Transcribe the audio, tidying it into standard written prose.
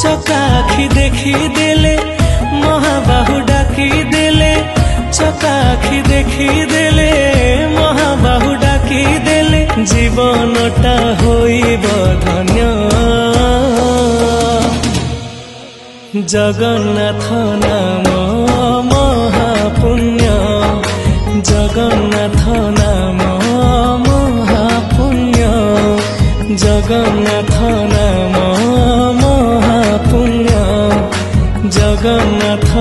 চকা আখি দেখি দেলে মহাবাহু ডাকি দেলে চকা আখি দেখি দেলে মহাবাহু ডাকি দেলে জীবনটা হইব ধন্য জগন্নাথ নাম মহাপুণ্য জগন্নাথ নাম মহাপুণ্য জগন্নাথ নাম মহাপুণ্য জগন্নাথ